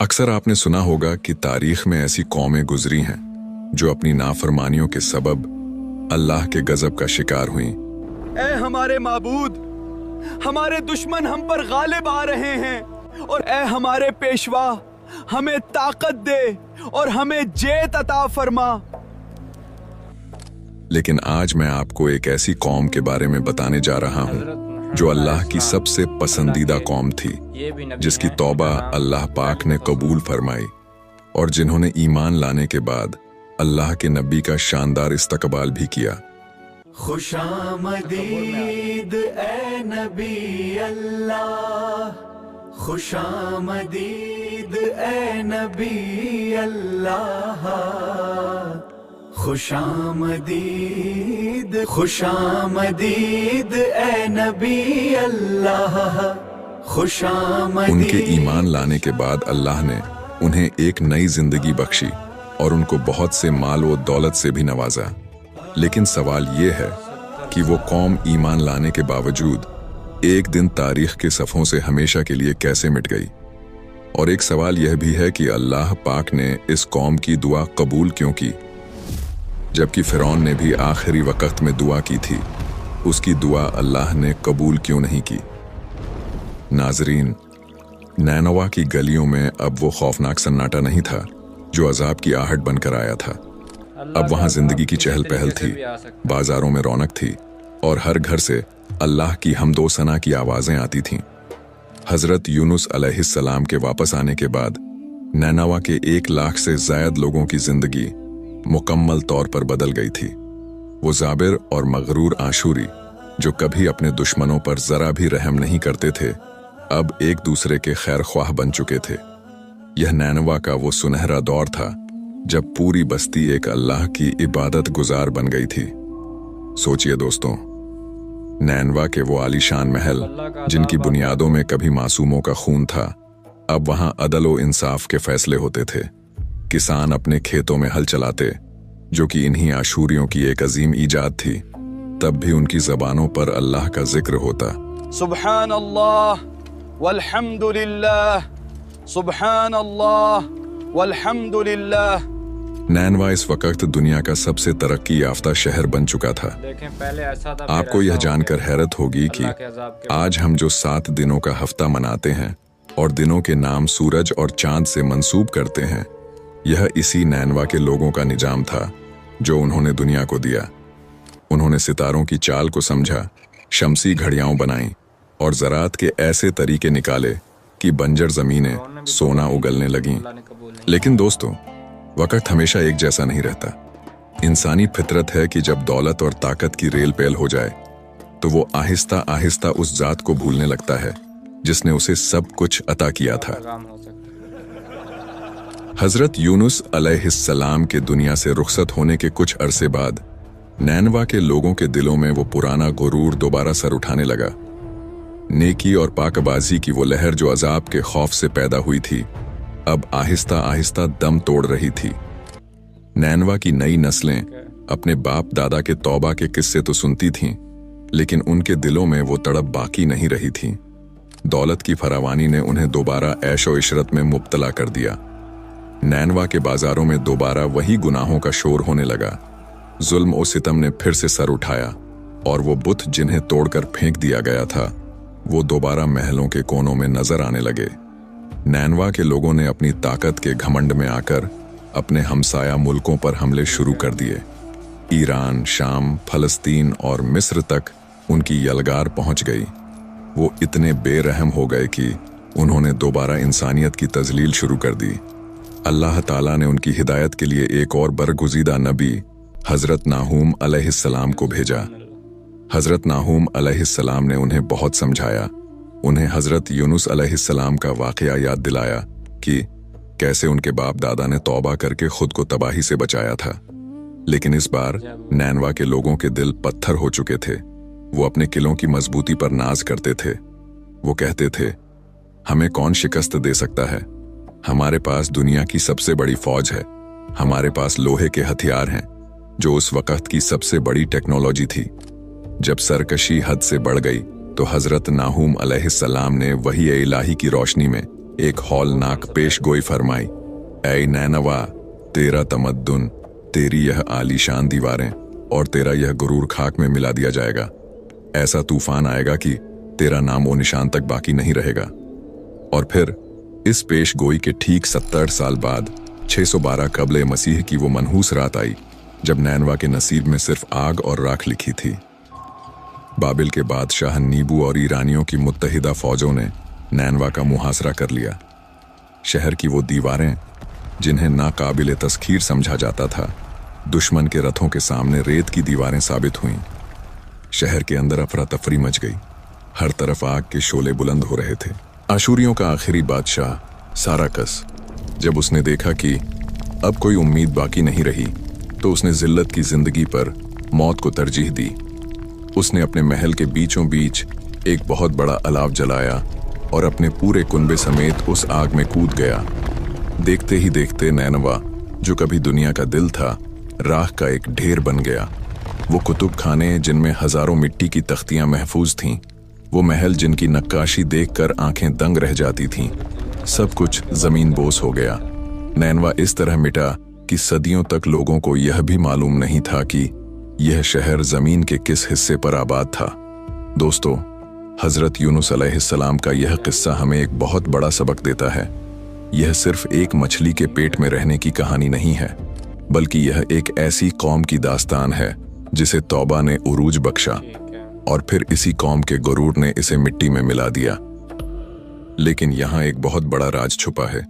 अक्सर आपने सुना होगा कि तारीख में ऐसी कौमें गुजरी हैं जो अपनी नाफरमानियों के सबब अल्लाह के गजब का शिकार हुईं। ऐ हमारे माबूद, हमारे दुश्मन हम पर गालिब आ रहे हैं, और ऐ हमारे पेशवा, हमें ताकत दे और हमें जेत अता फरमा। लेकिन आज मैं आपको एक ऐसी कौम के बारे में बताने जा रहा हूँ जो अल्लाह की सबसे पसंदीदा कौम थी, जिसकी तौबा अल्लाह पाक ने कबूल फरमाई और जिन्होंने ईमान लाने के बाद अल्लाह के नबी का शानदार इस्तकबाल भी किया। खुशामदीद ए नबी अल्लाह, खुशामदीद ए नबी अल्लाह, खुशामदीद खुशामदीद ए नबी अल्लाह, खुशामदीद। उनके ईमान लाने के बाद अल्लाह ने उन्हें एक नई जिंदगी बख्शी और उनको बहुत से माल व दौलत से भी नवाजा। लेकिन सवाल ये है कि वो कौम ईमान लाने के बावजूद एक दिन तारीख के सफ़ों से हमेशा के लिए कैसे मिट गई। और एक सवाल यह भी है कि अल्लाह पाक ने इस कौम की दुआ कबूल क्यों की, जबकि फ़िरौन ने भी आखिरी वक्त में दुआ की थी, उसकी दुआ अल्लाह ने कबूल क्यों नहीं की। नाजरीन, नैनवा की गलियों में अब वो खौफनाक सन्नाटा नहीं था जो अजाब की आहट बनकर आया था। अब वहाँ जिंदगी की चहल पहल थी, बाजारों में रौनक थी और हर घर से अल्लाह की हमदो सना की आवाज़ें आती थीं। हज़रत यूनुस अलैहिस्सलाम के वापस आने के बाद नैनवा के 1 लाख से ज़ायद लोगों की जिंदगी मुकम्मल तौर पर बदल गई थी। वो जाबिर और मगरूर आशूरी जो कभी अपने दुश्मनों पर ज़रा भी रहम नहीं करते थे, अब एक दूसरे के खैर ख्वाह बन चुके थे। यह नैनवा का वो सुनहरा दौर था जब पूरी बस्ती एक अल्लाह की इबादत गुजार बन गई थी। सोचिए दोस्तों, नैनवा के वो आलीशान महल जिनकी बुनियादों में कभी मासूमों का खून था, अब वहां अदल व इंसाफ के फैसले होते थे। किसान अपने खेतों में हल चलाते, जो कि इन्हीं आशूरियों की एक अजीम ईजाद थी, तब भी उनकी ज़बानों पर अल्लाह का जिक्र होता। सुब्हान अल्लाह वल्हम्दुलिल्लाह, सुब्हान अल्लाह वल्हम्दुलिल्लाह। नैनवा इस वक्त दुनिया का सबसे तरक्की याफ्ता शहर बन चुका था। आपको यह जानकर हैरत होगी कि आज हम जो 7 दिनों का हफ्ता मनाते हैं और दिनों के नाम सूरज और चांद से मंसूब करते हैं, यह इसी नैनवा के लोगों का निजाम था जो उन्होंने दुनिया को दिया। उन्होंने सितारों की चाल को समझा, शमसी घड़ियां बनाईं और ज़राअत के ऐसे तरीके निकाले कि बंजर ज़मीनें सोना उगलने लगीं। लेकिन दोस्तों, वक्त हमेशा एक जैसा नहीं रहता। इंसानी फितरत है कि जब दौलत और ताकत की रेल पेल हो जाए तो वो आहिस्ता आहिस्ता उस ज़ात को भूलने लगता है जिसने उसे सब कुछ अता किया था। हज़रत यूनुस अलैहिस्सलाम के दुनिया से रुखसत होने के कुछ अरसे बाद नैनवा के लोगों के दिलों में वो पुराना गुरूर दोबारा सर उठाने लगा। नेकी और पाकबाजी की वो लहर जो अजाब के खौफ से पैदा हुई थी, अब आहिस्ता आहिस्ता दम तोड़ रही थी। नैनवा की नई नस्लें अपने बाप दादा के तौबा के किस्से तो सुनती थीं, लेकिन उनके दिलों में वो तड़प बाकी नहीं रही थी। दौलत की फरावानी ने उन्हें दोबारा ऐशो इशरत में मुब्तला कर दिया। नैनवा के बाजारों में दोबारा वही गुनाहों का शोर होने लगा। जुल्म और सितम ने फिर से सर उठाया और वो बुत जिन्हें तोड़कर फेंक दिया गया था, वो दोबारा महलों के कोनों में नजर आने लगे। नैनवा के लोगों ने अपनी ताकत के घमंड में आकर अपने हमसाया मुल्कों पर हमले शुरू कर दिए। ईरान, शाम, फलस्तीन और मिस्र तक उनकी यलगार पहुंच गई। वो इतने बेरहम हो गए कि उन्होंने दोबारा इंसानियत की तजलील शुरू कर दी। अल्लाह ताला ने उनकी हिदायत के लिए एक और बरगुज़ीदा नबी हज़रत नाहूम अलैहिस्सलाम को भेजा। हज़रत नाहूम अलैहिस्सलाम ने उन्हें बहुत समझाया। उन्हें हज़रत यूनुस अलैहिस्सलाम का वाक़या याद दिलाया कि कैसे उनके बाप दादा ने तौबा करके खुद को तबाही से बचाया था। लेकिन इस बार नैनवा के लोगों के दिल पत्थर हो चुके थे। वो अपने किलों की मजबूती पर नाज करते थे। वो कहते थे, हमें कौन शिकस्त दे सकता है? हमारे पास दुनिया की सबसे बड़ी फौज है, हमारे पास लोहे के हथियार हैं जो उस वक्त की सबसे बड़ी टेक्नोलॉजी थी। जब सरकशी हद से बढ़ गई तो हज़रत नाहूम अलैहिस्सलाम ने वही इलाही की रोशनी में एक हौलनाक पेशगोई फरमाई, ऐ नैनवा, तेरा तमद्दुन, तेरी यह आलीशान दीवारें और तेरा यह गुरूर खाक में मिला दिया जाएगा। ऐसा तूफान आएगा कि तेरा नामो निशान तक बाकी नहीं रहेगा। और फिर इस पेशगोई के ठीक 70 साल बाद 612 कबले मसीह की वो मनहूस रात आई जब नैनवा के नसीब में सिर्फ आग और राख लिखी थी। बाबिल के बादशाह नीबू और ईरानियों की मुत्तहिदा फौजों ने नैनवा का मुहासरा कर लिया। शहर की वो दीवारें जिन्हें नाकाबिले तस्खीर समझा जाता था, दुश्मन के रथों के सामने रेत की दीवारें साबित हुईं। शहर के अंदर अफरा तफरी मच गई। हर तरफ आग के शोले बुलंद हो रहे थे। आशूरियों का आखिरी बादशाह साराकस, जब उसने देखा कि अब कोई उम्मीद बाकी नहीं रही, तो उसने जिल्लत की जिंदगी पर मौत को तरजीह दी। उसने अपने महल के बीचों बीच एक बहुत बड़ा अलाव जलाया और अपने पूरे कुनबे समेत उस आग में कूद गया। देखते ही देखते नैनवा, जो कभी दुनिया का दिल था, राख का एक ढेर बन गया। वो कुतुब खाने जिनमें हजारों मिट्टी की तख्तियां महफूज थीं, वो महल जिनकी नक्काशी देखकर आंखें दंग रह जाती थीं, सब कुछ जमीन बोस हो गया। नैनवा इस तरह मिटा कि सदियों तक लोगों को यह भी मालूम नहीं था कि यह शहर जमीन के किस हिस्से पर आबाद था। दोस्तों, हजरत यूनुस अलैहिस्सलाम का यह किस्सा हमें एक बहुत बड़ा सबक देता है। यह सिर्फ एक मछली के पेट में रहने की कहानी नहीं है, बल्कि यह एक ऐसी कौम की दास्तान है जिसे तौबा ने उरूज बख्शा और फिर इसी कौम के गुरूर ने इसे मिट्टी में मिला दिया। लेकिन यहाँ एक बहुत बड़ा राज छुपा है।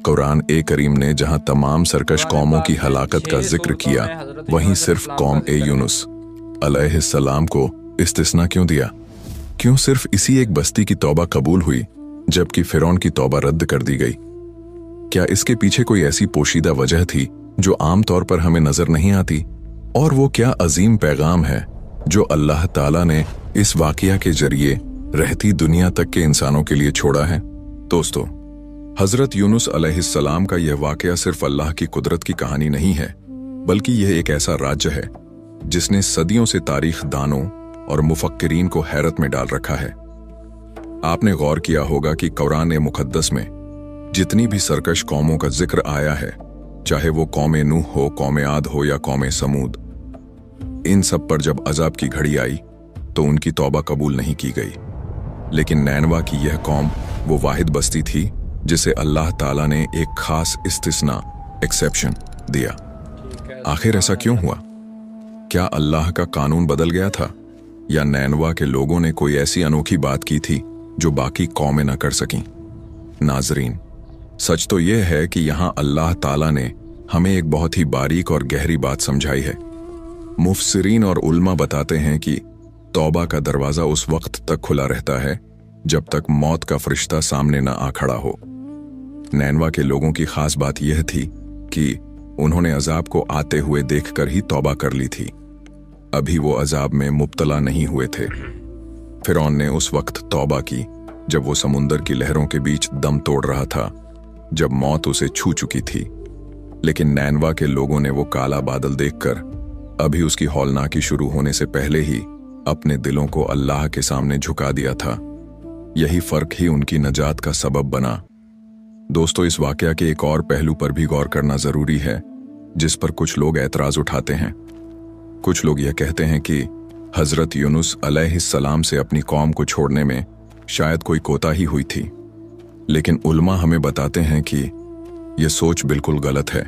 कुरान ए करीम ने जहाँ तमाम सरकश कौमों की हलाकत का जिक्र किया, वहीं सिर्फ कौम ए यूनुस अलैहिस्सलाम को इस्तिस्ना क्यों दिया? क्यों सिर्फ इसी एक बस्ती की तौबा कबूल हुई जबकि फिरौन की तौबा रद्द कर दी गई? क्या इसके पीछे कोई ऐसी पोशीदा वजह थी जो आम तौर पर हमें नजर नहीं आती? और वो क्या अजीम पैगाम है जो अल्लाह ताला ने इस वाकया के जरिए रहती दुनिया तक के इंसानों के लिए छोड़ा है? दोस्तों, हजरत यूनुस अलैहिस्सलाम का यह वाकया सिर्फ अल्लाह की कुदरत की कहानी नहीं है, बल्कि यह एक ऐसा राज्य है जिसने सदियों से तारीख दानों और मुफक्किरीन को हैरत में डाल रखा है। आपने गौर किया होगा कि कुरान मुकद्दस में जितनी भी सरकश कौमों का जिक्र आया है, चाहे वो कौम नूह हो, कौम आद हो या कौम समूद, इन सब पर जब अजाब की घड़ी आई तो उनकी तौबा कबूल नहीं की गई। लेकिन नैनवा की यह कौम वो वाहिद बस्ती थी जिसे अल्लाह ताला ने एक खास इस्तिस्ना, एक्सेप्शन दिया। आखिर ऐसा क्यों हुआ? क्या अल्लाह का कानून बदल गया था, या नैनवा के लोगों ने कोई ऐसी अनोखी बात की थी जो बाकी कौमें न कर सकीं? नाजरीन, सच तो यह है कि यहाँ अल्लाह ताला ने हमें एक बहुत ही बारीक और गहरी बात समझाई है। मुफस्सिरीन और उल्मा बताते हैं कि तौबा का दरवाजा उस वक्त तक खुला रहता है जब तक मौत का फरिश्ता सामने न आ खड़ा हो। नैनवा के लोगों की खास बात यह थी कि उन्होंने अजाब को आते हुए देखकर ही तौबा कर ली थी। अभी वो अजाब में मुब्तला नहीं हुए थे। फिरौन ने उस वक्त तौबा की जब वो समुंदर की लहरों के बीच दम तोड़ रहा था, जब मौत उसे छू चुकी थी। लेकिन नैनवा के लोगों ने वो काला बादल देखकर अभी उसकी हौलनाकी शुरू होने से पहले ही अपने दिलों को अल्लाह के सामने झुका दिया था। यही फर्क ही उनकी नजात का सबब बना। दोस्तों, इस वाकया के एक और पहलू पर भी गौर करना जरूरी है, जिस पर कुछ लोग ऐतराज उठाते हैं। कुछ लोग यह कहते हैं कि हजरत यूनुस अलैहिस्सलाम से अपनी कौम को छोड़ने में शायद कोई कोताही हुई थी। लेकिन उल्मा हमें बताते हैं कि यह सोच बिल्कुल गलत है।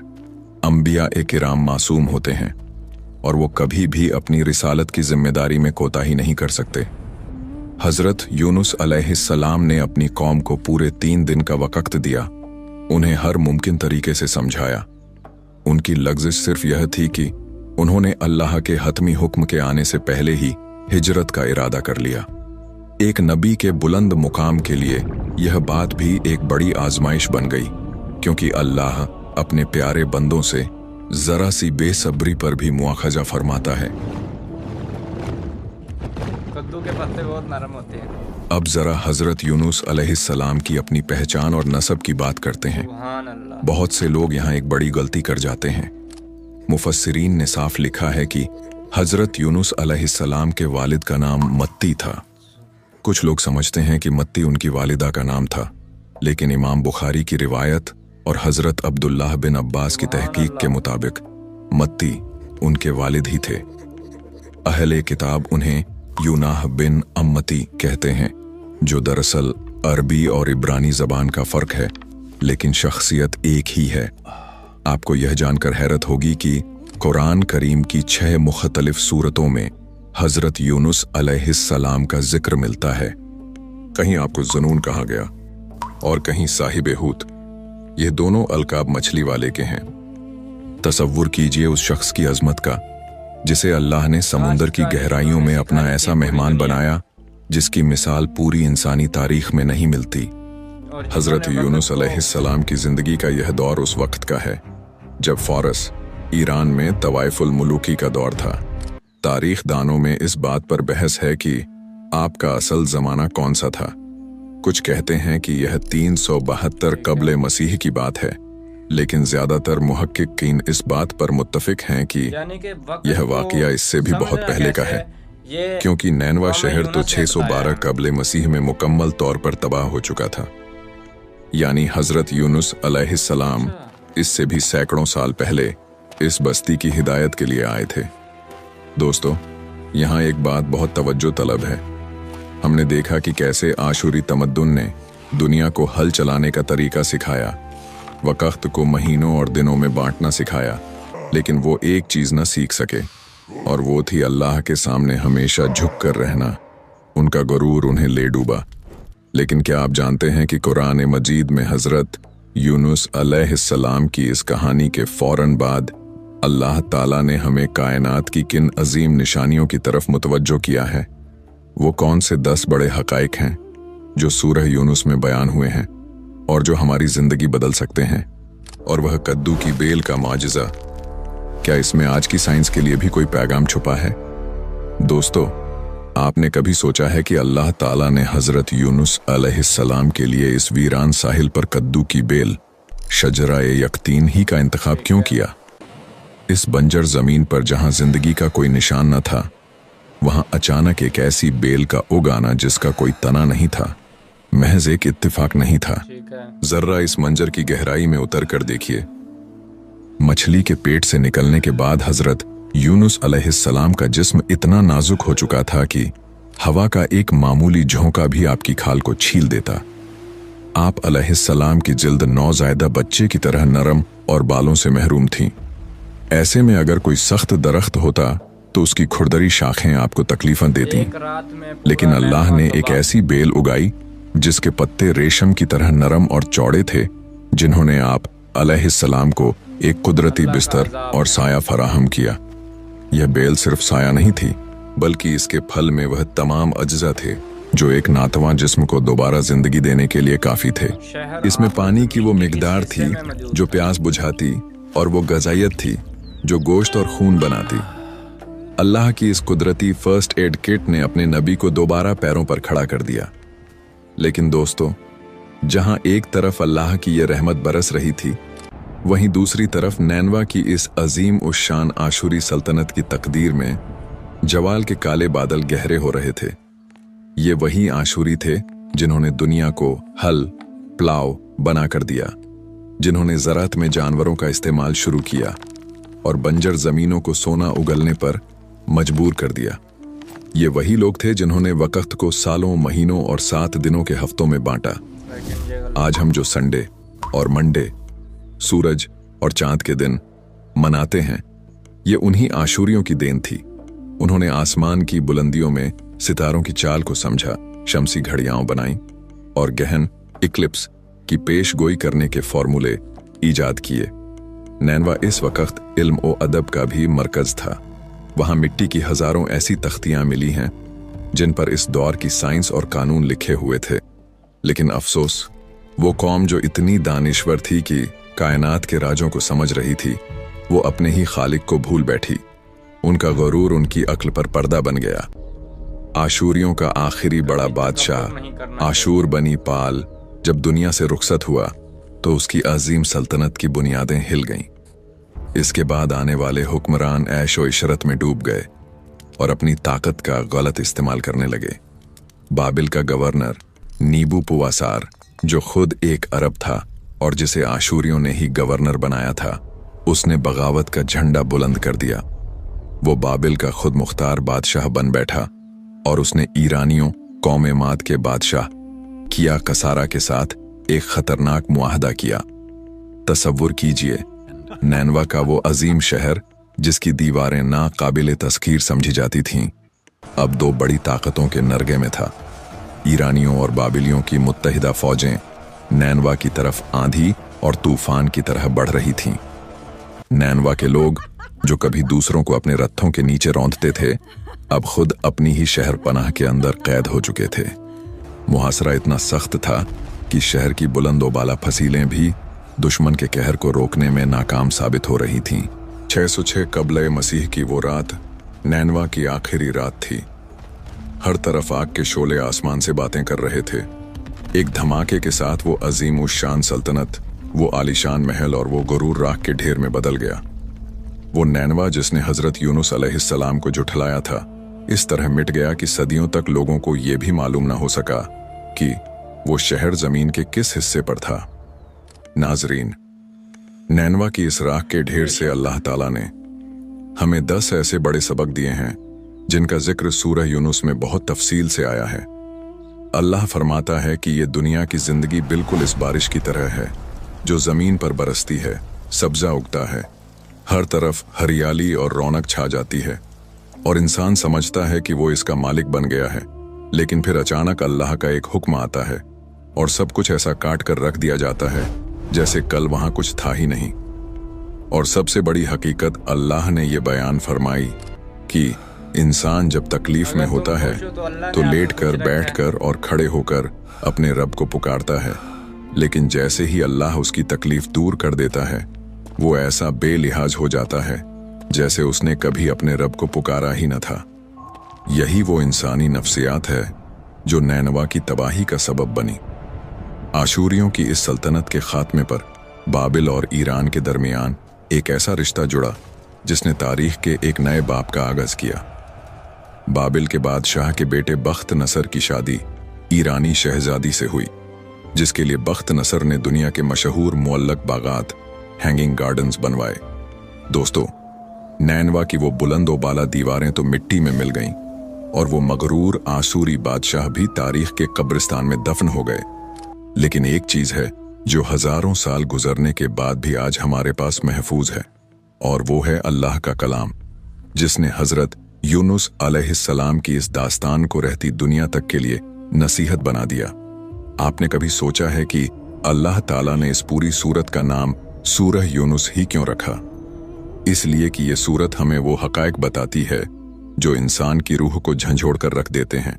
अंबिया ए किराम मासूम होते हैं और वो कभी भी अपनी रिसालत की जिम्मेदारी में कोताही नहीं कर सकते। हजरत यूनुस अलैहिस्सलाम ने अपनी कौम को पूरे 3 दिन का वक्त दिया, उन्हें हर मुमकिन तरीके से समझाया। उनकी लग्ज़िश सिर्फ यह थी कि उन्होंने अल्लाह के हतमी हुक्म के आने से पहले ही हिजरत का इरादा कर लिया। एक नबी के बुलंद मुकाम के लिए यह बात भी एक बड़ी आजमाइश बन गई, क्योंकि अल्लाह अपने प्यारे बंदों से जरा सी बेसब्री पर भी मुआखजा फरमाता है। कद्दू के पत्ते बहुत नरम होते हैं। अब जरा हजरत यूनुस अलैहिस्सलाम की अपनी पहचान और नसब की बात करते हैं। बहुत से लोग यहाँ एक बड़ी गलती कर जाते हैं। मुफस्सिरीन ने साफ लिखा है कि हजरत यूनुस अलैहिस्सलाम के वालिद का नाम मत्ती था। कुछ लोग समझते हैं कि मत्ती उनकी वालिदा का नाम था, लेकिन इमाम बुखारी की रिवायत और हजरत अब्दुल्लाह बिन अब्बास की तहकीक के मुताबिक मत्ती उनके वालिद ही थे। अहले किताब उन्हें यूनाह बिन अम्मती कहते हैं, जो दरअसल अरबी और इब्रानी जबान का फर्क है, लेकिन शख्सियत एक ही है। आपको यह जानकर हैरत होगी कि कुरान करीम की 6 मुख्तलिफ सूरतों में हजरत यूनुस अलैहिस्सलाम का जिक्र मिलता है। कहीं आपको जुनून कहा गया और कहीं साहिब हूत। ये दोनों अलकाब मछली वाले के हैं। तसव्वुर कीजिए उस शख्स की अजमत का जिसे अल्लाह ने समुंदर की गहराइयों में अपना ऐसा मेहमान बनाया जिसकी मिसाल पूरी इंसानी तारीख में नहीं मिलती। हजरत यूनुस अलैहिस्सलाम की जिंदगी का यह दौर उस वक्त का है जब फारस ईरान में तवाइफुल मुलूकी का दौर था। तारीख दानों में इस बात पर बहस है कि आपका असल जमाना कौन सा था। कुछ कहते हैं कि यह 372 कब्ले मसीह की बात है, लेकिन ज्यादातर मुहक्किकीन इस बात पर मुत्तफिक हैं कि यह वाकया इससे भी बहुत पहले का है, क्योंकि नैनवा शहर तो 612 कब्ले मसीह में मुकम्मल तौर पर तबाह हो चुका था। यानी हजरत यूनुस अलैहिस्सलाम इससे भी सैकड़ों साल पहले इस बस्ती की हिदायत के लिए आए थे। दोस्तों, यहाँ एक बात बहुत तवज्जो तलब है। हमने देखा कि कैसे आशूरी तमद्दुन ने दुनिया को हल चलाने का तरीका सिखाया, वक़्त को महीनों और दिनों में बांटना सिखाया, लेकिन वो एक चीज़ न सीख सके, और वो थी अल्लाह के सामने हमेशा झुक कर रहना। उनका गुरूर उन्हें ले डूबा। लेकिन क्या आप जानते हैं कि कुरान मजीद में हजरत यूनुस अलैहिस्सलाम की इस कहानी के फौरन बाद अल्लाह ताला ने हमें कायनात की किन अजीम निशानियों की तरफ मुतवज्जो किया है? वो कौन से 10 बड़े हकाइक हैं जो सूरह यूनुस में बयान हुए हैं और जो हमारी जिंदगी बदल सकते हैं? और वह कद्दू की बेल का माजिज़ा, क्या इसमें आज की साइंस के लिए भी कोई पैगाम छुपा है? दोस्तों, आपने कभी सोचा है कि अल्लाह ताला ने हजरत यूनुस अलैहिस्सलाम के लिए इस वीरान साहिल पर कद्दू की बेल, शजरा-ए यकतीन ही का इंतखाब क्यों किया? इस बंजर जमीन पर जहां जिंदगी का कोई निशान न था, वहां अचानक एक ऐसी बेल का उग आना जिसका कोई तना नहीं था, महज एक इत्तिफाक नहीं था। जर्रा इस मंजर की गहराई में उतर कर देखिए। मछली के पेट से निकलने के बाद हजरत यूनुस अलैहिस्सलाम का जिस्म इतना नाजुक हो चुका था कि हवा का एक मामूली झोंका भी आपकी खाल को छील देता। आप अलैहिस्सलाम की जिल्द नौज़ायदा बच्चे की तरह नरम और बालों से महरूम थीं। ऐसे में अगर कोई सख्त दरख्त होता तो उसकी खुरदरी शाखें आपको तकलीफें देती, लेकिन अल्लाह ने एक ऐसी बेल उगाई जिसके पत्ते रेशम की तरह नरम और चौड़े थे, जिन्होंने आप अलैहिस्सलाम को एक कुदरती बिस्तर और साया फराहम किया। यह बेल सिर्फ साया नहीं थी, बल्कि इसके फल में वह तमाम अज्जा थे जो एक नातवां जिस्म को दोबारा जिंदगी देने के लिए काफी थे। इसमें पानी की वो मिकदार थी जो प्यास बुझाती, और वो गजायत थी जो गोश्त और खून बनाती। अल्लाह की इस कुदरती फर्स्ट एड किट ने अपने नबी को दोबारा पैरों पर खड़ा कर दिया। लेकिन दोस्तों, जहां एक तरफ अल्लाह की यह रहमत बरस रही थी, वहीं दूसरी तरफ नैनवा की इस अजीम उस शान आशूरी सल्तनत की तकदीर में जवाल के काले बादल गहरे हो रहे थे। ये वही आशूरी थे जिन्होंने दुनिया को हल प्लाव बना कर दिया, जिन्होंने ज़राअत में जानवरों का इस्तेमाल शुरू किया और बंजर ज़मीनों को सोना उगलने पर मजबूर कर दिया। ये वही लोग थे जिन्होंने वक़्त को सालों, महीनों और 7 दिनों के हफ्तों में बांटा। आज हम जो संडे और मंडे, सूरज और चांद के दिन मनाते हैं, ये उन्हीं आशूरियों की देन थी। उन्होंने आसमान की बुलंदियों में सितारों की चाल को समझा, शमसी घड़ियां बनाई और गहन इक्लिप्स की पेशगोई करने के फॉर्मूले ईजाद किए। नैनवा इस वक्त इल्म और अदब का भी मरकज था। वहां मिट्टी की हजारों ऐसी तख्तियां मिली हैं जिन पर इस दौर की साइंस और कानून लिखे हुए थे। लेकिन अफसोस, वो कौम जो इतनी दानिश्वर थी कि कायनात के राजों को समझ रही थी, वो अपने ही खालिक को भूल बैठी। उनका गुरूर उनकी अक्ल पर पर्दा बन गया। आशूरियों का आखिरी बड़ा बादशाह आशूर बनी पाल जब दुनिया से रुखसत हुआ तो उसकी अजीम सल्तनत की बुनियादें हिल गईं। इसके बाद आने वाले हुक्मरान ऐशो इशरत में डूब गए और अपनी ताकत का गलत इस्तेमाल करने लगे। बाबिल का गवर्नर नीबू पुवासार जो खुद एक अरब था और जिसे आशूरियों ने ही गवर्नर बनाया था, उसने बगावत का झंडा बुलंद कर दिया। वो बाबिल का खुद मुख्तार बादशाह बन बैठा और उसने ईरानियों कौम माद के बादशाह किया कसारा के साथ एक खतरनाक मुआहदा किया। तसव्वुर कीजिए, नैनवा का वो अजीम शहर जिसकी दीवारें नाकाबिले तस्खीर समझी जाती थीं, अब दो बड़ी ताकतों के नरगे में था। ईरानियों और बाबिलियों की मुत्तहिदा फौजें नैनवा की तरफ आंधी और तूफान की तरह बढ़ रही थीं। नैनवा के लोग जो कभी दूसरों को अपने रथों के नीचे रौंदते थे, अब खुद अपनी ही शहर पनाह के अंदर कैद हो चुके थे। मुहासरा इतना सख्त था कि शहर की बुलंदोबाला फसीलें भी दुश्मन के कहर को रोकने में नाकाम साबित हो रही थीं। 606 कबले मसीह की वो रात नैनवा की आखिरी रात थी। हर तरफ आग के शोले आसमान से बातें कर रहे थे। एक धमाके के साथ वो अजीम उस शान सल्तनत, वो आलीशान महल और वो गुरूर राख के ढेर में बदल गया। वो नैनवा जिसने हजरत यूनुस अलैहिस्सलाम को जुठलाया था, इस तरह मिट गया कि सदियों तक लोगों को यह भी मालूम न हो सका कि वो शहर जमीन के किस हिस्से पर था। नाजरीन, नैनवा की इस राख के ढेर से अल्लाह ताला ने हमें 10 ऐसे बड़े सबक दिए हैं जिनका जिक्र सूरह यूनुस में बहुत तफसील से आया है। अल्लाह फरमाता है कि ये दुनिया की जिंदगी बिल्कुल इस बारिश की तरह है जो जमीन पर बरसती है, सब्जा उगता है, हर तरफ हरियाली और रौनक छा जाती है और इंसान समझता है कि वो इसका मालिक बन गया है, लेकिन फिर अचानक अल्लाह का एक हुक्म आता है और सब कुछ ऐसा काट कर रख दिया जाता है जैसे कल वहां कुछ था ही नहीं। और सबसे बड़ी हकीकत अल्लाह ने ये बयान फरमाई कि इंसान जब तकलीफ में होता है तो लेटकर, बैठकर और खड़े होकर अपने रब को पुकारता है, लेकिन जैसे ही अल्लाह उसकी तकलीफ दूर कर देता है, वो ऐसा बेलिहाज हो जाता है जैसे उसने कभी अपने रब को पुकारा ही न था। यही वो इंसानी नफ्सियात है जो नैनवा की तबाही का सबब बनी। आशूरियों की इस सल्तनत के खात्मे पर बाबिल और ईरान के दरमियान एक ऐसा रिश्ता जुड़ा जिसने तारीख के एक नए बाब का आगाज किया। बाबिल के बादशाह के बेटे बख्त नसर की शादी ईरानी शहजादी से हुई, जिसके लिए बख्त नसर ने दुनिया के मशहूर मुअल्लक बागात, हैंगिंग गार्डन्स बनवाए। दोस्तों, नैनवा की वो बुलंदोबाला दीवारें तो मिट्टी में मिल गईं और वो मगरूर आसूरी बादशाह भी तारीख के कब्रिस्तान में दफन हो गए। लेकिन एक चीज है जो हजारों साल गुजरने के बाद भी आज हमारे पास महफूज है, और वो है अल्लाह का कलाम, जिसने हजरत यूनुस अलैहिस्सलाम की इस दास्तान को रहती दुनिया तक के लिए नसीहत बना दिया। आपने कभी सोचा है कि अल्लाह ताला ने इस पूरी सूरत का नाम सूरह यूनुस ही क्यों रखा? इसलिए कि ये सूरत हमें वो हकायक बताती है जो इंसान की रूह को झंझोड़ कर रख देते हैं।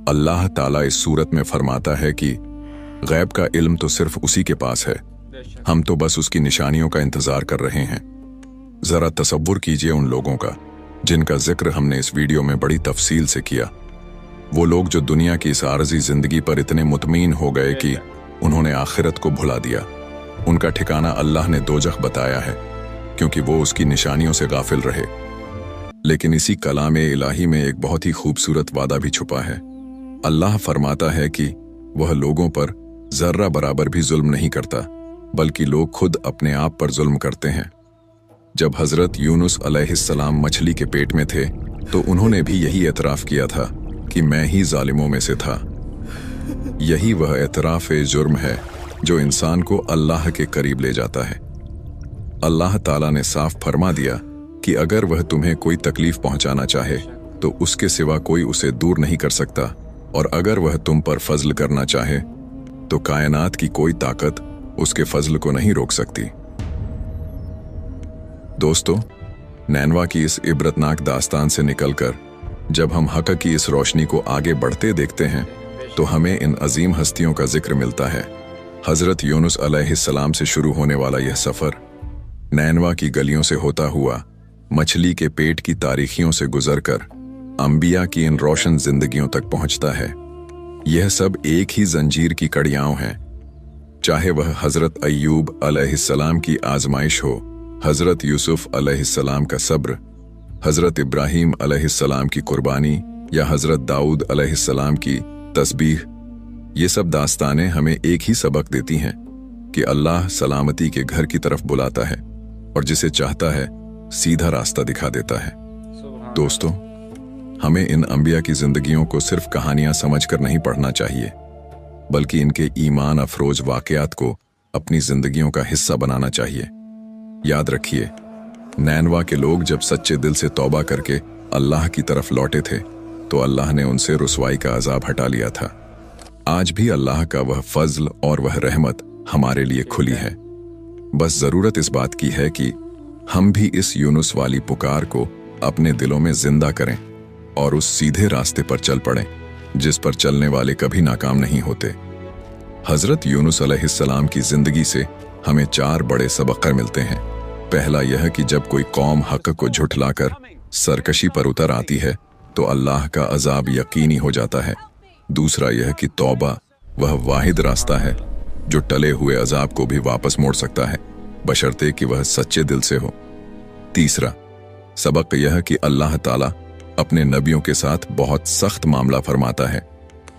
अल्लाह ताला इस सूरत में फरमाता है कि गैब का इल्म तो सिर्फ उसी के पास है, हम तो बस उसकी निशानियों का इंतजार कर रहे हैं। जरा तसव्वुर कीजिए उन लोगों का जिनका जिक्र हमने इस वीडियो में बड़ी तफसील से किया। वो लोग जो दुनिया की इस आरजी जिंदगी पर इतने मुतमीन हो गए कि उन्होंने आखिरत को भुला दिया। उनका ठिकाना अल्लाह ने दोजख बताया है क्योंकि वो उसकी निशानियों से गाफिल रहे। लेकिन इसी कलाम इलाही में एक बहुत ही खूबसूरत वादा भी छुपा है। अल्लाह फरमाता है कि वह लोगों पर जर्रा बराबर भी जुल्म नहीं करता, बल्कि लोग खुद अपने आप पर जुल्म करते हैं। जब हजरत यूनुस अलैहिस्सलाम मछली के पेट में थे तो उन्होंने भी यही एतराफ किया था कि मैं ही जालिमों में से था। यही वह एतराफ जुर्म है जो इंसान को अल्लाह के करीब ले जाता है। अल्लाह ताला ने साफ फरमा दिया कि अगर वह तुम्हें कोई तकलीफ पहुंचाना चाहे तो उसके सिवा कोई उसे दूर नहीं कर सकता, और अगर वह तुम पर फजल करना चाहे तो कायनात की कोई ताकत उसके फजल को नहीं रोक सकती। दोस्तों, नैनवा की इस इबरतनाक दास्तान से निकलकर जब हम हक की इस रोशनी को आगे बढ़ते देखते हैं तो हमें इन अजीम हस्तियों का जिक्र मिलता है। हजरत यूनुस अलैहिस्सलाम से शुरू होने वाला यह सफर नैनवा की गलियों से होता हुआ मछली के पेट की तारीखियों से गुजरकर अंबिया की इन रोशन जिंदगियों तक पहुंचता है। यह सब एक ही जंजीर की कड़ियां हैं, चाहे वह हजरत अय्यूब अलैहिस्सलाम की आजमाइश हो, हजरत यूसुफ अलैहिस्सलाम का सब्र, हजरत इब्राहीम अलैहिस्सलाम की कुर्बानी, या हजरत दाऊद अलैहिस्सलाम की तस्बीह। ये सब दास्तानें हमें एक ही सबक देती हैं कि अल्लाह सलामती के घर की तरफ बुलाता है और जिसे चाहता है सीधा रास्ता दिखा देता है। दोस्तों, हमें इन अंबिया की जिंदगियों को सिर्फ कहानियां समझकर नहीं पढ़ना चाहिए, बल्कि इनके ईमान अफरोज वाकयात को अपनी जिंदगियों का हिस्सा बनाना चाहिए। याद रखिए, नैनवा के लोग जब सच्चे दिल से तौबा करके अल्लाह की तरफ लौटे थे तो अल्लाह ने उनसे रुसवाई का अजाब हटा लिया था। आज भी अल्लाह का वह फजल और वह रहमत हमारे लिए खुली है। बस जरूरत इस बात की है कि हम भी इस यूनुस वाली पुकार को अपने दिलों में जिंदा करें और उस सीधे रास्ते पर चल पड़ें जिस पर चलने वाले कभी नाकाम नहीं होते। हजरत यूनुस अलैहिस्सलाम की जिंदगी से हमें 4 बड़े सबक मिलते हैं। पहला यह कि जब कोई कौम हक को झुठलाकर सरकशी पर उतर आती है तो अल्लाह का अजाब यकीनी हो जाता है। दूसरा यह कि तौबा वह वाहिद रास्ता है जो टले हुए अजाब को भी वापस मोड़ सकता है, बशर्ते कि वह सच्चे दिल से हो। तीसरा सबक यह कि अल्लाह ताला अपने नबियों के साथ बहुत सख्त मामला फरमाता है।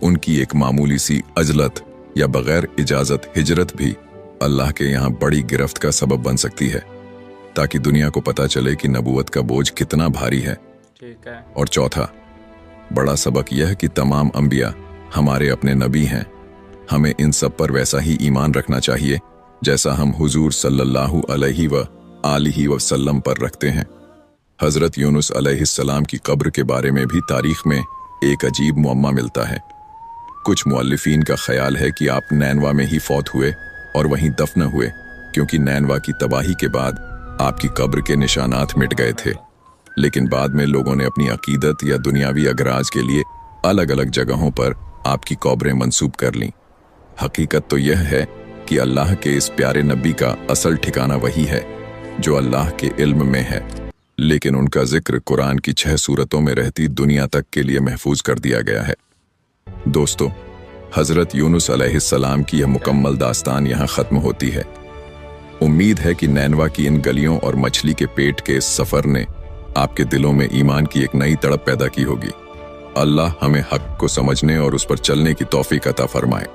उनकी एक मामूली सी अजलत या बगैर इजाजत हिजरत भी अल्लाह के यहाँ बड़ी गिरफ्त का सबब बन सकती है, ताकि दुनिया को पता चले कि नबूवत का बोझ कितना भारी है। ठीक है। और चौथा बड़ा सबक यह कि तमाम अंबिया हमारे अपने नबी हैं। हमें इन सब पर वैसा ही ईमान रखना चाहिए जैसा हम हुजूर सल्लल्लाहु अलैहि वसल्लम पर रखते हैं। हजरत यूनुस अलैहिस्सलाम की कब्र के बारे में भी तारीख में एक अजीब मुअम्मा मिलता है। कुछ मुअल्लिफीन का ख्याल है कि आप नैनवा में ही फौत हुए और वहीं दफन हुए, क्योंकि नैनवा की तबाही के बाद आपकी कब्र के निशानात मिट गए थे। लेकिन बाद में लोगों ने अपनी अकीदत या दुनियावी अगराज के लिए अलग अलग जगहों पर आपकी कब्रें मंसूब कर लीं। हकीकत तो यह है कि अल्लाह के इस प्यारे नबी का असल ठिकाना वही है जो अल्लाह के इल्म में है, लेकिन उनका जिक्र कुरान की 6 सूरतों में रहती दुनिया तक के लिए महफूज कर दिया गया है। दोस्तों, हजरत यूनुस अलैहिस्सलाम की यह मुकम्मल दास्तान यहाँ खत्म होती है। उम्मीद है कि नैनवा की इन गलियों और मछली के पेट के इस सफर ने आपके दिलों में ईमान की एक नई तड़प पैदा की होगी। अल्लाह हमें हक को समझने और उस पर चलने की तौफीक अता फरमाए।